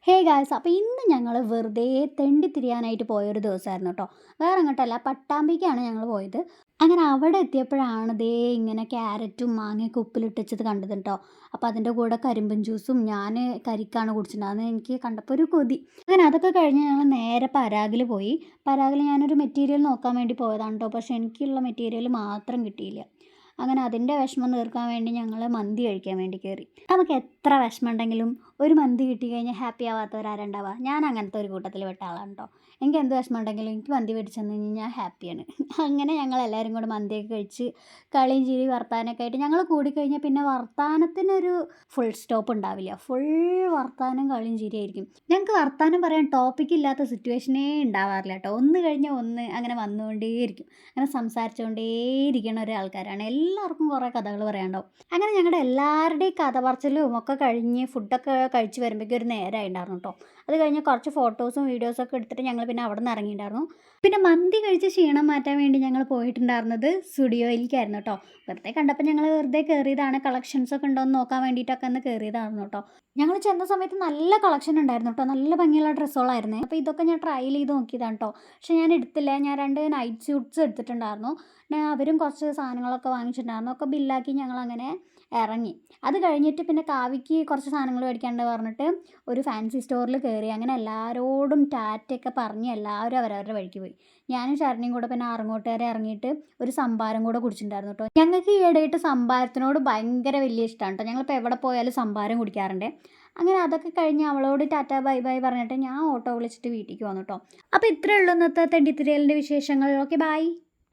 Hey guys, അപ്പോൾ ഇന്ന് ഞങ്ങൾ വെറുതെ തെണ്ടി തിരിയാനായിട്ട് പോയൊരു ദിവസമായിരുന്നു കേട്ടോ. വേറെ എങ്ങോട്ടല്ല, പട്ടാമ്പിക്കാണ് ഞങ്ങൾ പോയത്. അങ്ങനെ അവിടെ എത്തിയപ്പോഴാണ് ദേ ഇങ്ങനെ ക്യാരറ്റും മാങ്ങയൊക്കെ ഉപ്പിലിട്ടച്ചത് കണ്ടത് കേട്ടോ. അപ്പോൾ അതിൻ്റെ കൂടെ കരിമ്പൻ ജ്യൂസും ഞാൻ കരിക്കാണ് കുടിച്ചിട്ടുണ്ടായിരുന്നത്. എനിക്ക് കണ്ടപ്പോൾ ഒരു കൊതി. അങ്ങനെ അതൊക്കെ കഴിഞ്ഞ് ഞങ്ങൾ നേരെ പരാഗിൽ പോയി. പരാഗിൽ ഞാനൊരു മെറ്റീരിയൽ നോക്കാൻ വേണ്ടി പോയതാണ് കേട്ടോ. പക്ഷേ എനിക്കുള്ള മെറ്റീരിയൽ മാത്രം കിട്ടിയില്ല. അങ്ങനെ അതിൻ്റെ വിഷമം തീർക്കാൻ വേണ്ടി ഞങ്ങൾ മന്തി കഴിക്കാൻ വേണ്ടി കയറി. നമുക്ക് എത്ര വിഷമം ഉണ്ടെങ്കിലും ഒരു മന്തി കിട്ടിക്കഴിഞ്ഞാൽ ഹാപ്പി ആവാത്തവരാരുണ്ടാവുക? ഞാൻ അങ്ങനത്തെ ഒരു കൂട്ടത്തിൽ പെട്ട ആളാണ് കേട്ടോ. എനിക്ക് എന്ത് വിഷമം ഉണ്ടെങ്കിലും എനിക്ക് മന്തി മേടിച്ചു തന്നു കഴിഞ്ഞാൽ ഞാൻ ഹാപ്പിയാണ്. അങ്ങനെ ഞങ്ങൾ എല്ലാവരും കൂടെ മന്തിയൊക്കെ കഴിച്ച് കളിയും ചിരി വർത്താനമൊക്കെ ആയിട്ട് ഞങ്ങൾ കൂടിക്കഴിഞ്ഞാൽ പിന്നെ വർത്താനത്തിനൊരു ഫുൾ സ്റ്റോപ്പ് ഉണ്ടാവില്ല. ഫുൾ വർത്താനം കളിയും ചിരിയായിരിക്കും. ഞങ്ങൾക്ക് വർത്താനം പറയാൻ ടോപ്പിക് ഇല്ലാത്ത സിറ്റുവേഷനേ ഉണ്ടാവാറില്ല കേട്ടോ. ഒന്ന് കഴിഞ്ഞാൽ ഒന്ന് അങ്ങനെ വന്നുകൊണ്ടേയിരിക്കും. അങ്ങനെ സംസാരിച്ചുകൊണ്ടേയിരിക്കുന്ന ഒരാൾക്കാരാണ്. എല്ലാവർക്കും കുറേ കഥകൾ പറയാനുണ്ടാവും. അങ്ങനെ ഞങ്ങളുടെ എല്ലാവരുടെയും കഥ പറച്ചിലും ഒക്കെ കഴിഞ്ഞ് ഫുഡൊക്കെ കഴിച്ച് വരുമ്പോഴേക്കും ഒരു നേരമായിട്ടുണ്ടായിരുന്നു കേട്ടോ. അത് കഴിഞ്ഞ് കുറച്ച് ഫോട്ടോസും വീഡിയോസൊക്കെ എടുത്തിട്ട് ഞങ്ങൾ പിന്നെ അവിടെ നിന്ന് ഇറങ്ങിയിട്ടുണ്ടായിരുന്നു. പിന്നെ മന്തി കഴിച്ച് ക്ഷീണം മാറ്റാൻ വേണ്ടി ഞങ്ങൾ പോയിട്ടുണ്ടായിരുന്നത് സ്റ്റുഡിയോയിലേക്കായിരുന്നു കേട്ടോ. വെറുതെ കണ്ടപ്പോൾ ഞങ്ങൾ വെറുതെ കയറിയതാണ്. കളക്ഷൻസൊക്കെ ഉണ്ടോ എന്ന് നോക്കാൻ വേണ്ടിയിട്ടൊക്കെ ഒന്ന് കയറിയതായിരുന്നു കേട്ടോ. ഞങ്ങൾ ചെന്ന സമയത്ത് നല്ല കളക്ഷൻ ഉണ്ടായിരുന്നു കേട്ടോ. നല്ല ഭംഗിയുള്ള ഡ്രസ്സുകളായിരുന്നേ. അപ്പോൾ ഇതൊക്കെ ഞാൻ ട്രയൽ ചെയ്ത് നോക്കിയതാണ് കേട്ടോ. പക്ഷേ ഞാൻ എടുത്തില്ല. ഞാൻ 2 നൈറ്റ് സ്യൂട്ട്സ് എടുത്തിട്ടുണ്ടായിരുന്നു. പിന്നെ അവരും കുറച്ച് സാധനങ്ങളൊക്കെ വാങ്ങിച്ചിട്ടുണ്ടായിരുന്നു. ഒക്കെ ബില്ലാക്കി ഞങ്ങളങ്ങനെ ഇറങ്ങി. അത് കഴിഞ്ഞിട്ട് പിന്നെ കാവ്യയ്ക്ക് കുറച്ച് സാധനങ്ങൾ മേടിക്കാണ്ട് പറഞ്ഞിട്ട് ഒരു ഫാൻസി സ്റ്റോറിൽ കയറി. അങ്ങനെ എല്ലാവരോടും ടാറ്റയൊക്കെ പറഞ്ഞ് എല്ലാവരും അവരവരുടെ വഴിക്ക് പോയി. ഞാനും ശരണ്യയും കൂടെ പിന്നെ ആറങ്ങോട്ടുകാരെ ഇറങ്ങിയിട്ട് ഒരു സംഭാരം കൂടെ കുടിച്ചിട്ടുണ്ടായിരുന്നു കേട്ടോ. ഞങ്ങൾക്ക് ഈയിടെയായിട്ട് സംഭാരത്തിനോട് ഭയങ്കര വലിയ ഇഷ്ടമാണ് കേട്ടോ. ഞങ്ങളിപ്പോൾ എവിടെ പോയാലും സംഭാരം കുടിക്കാറുണ്ട്. അങ്ങനെ അതൊക്കെ കഴിഞ്ഞ് അവളോട് ടാറ്റ ബൈ ബൈ പറഞ്ഞിട്ട് ഞാൻ ഓട്ടോ വിളിച്ചിട്ട് വീട്ടിലേക്ക് വന്നു കേട്ടോ. അപ്പോൾ ഇത്രയേ ഉള്ളൂ ഇന്നത്തെ തെണ്ടിത്തിരിയലിൻ്റെ വിശേഷങ്ങൾ. Okay, by.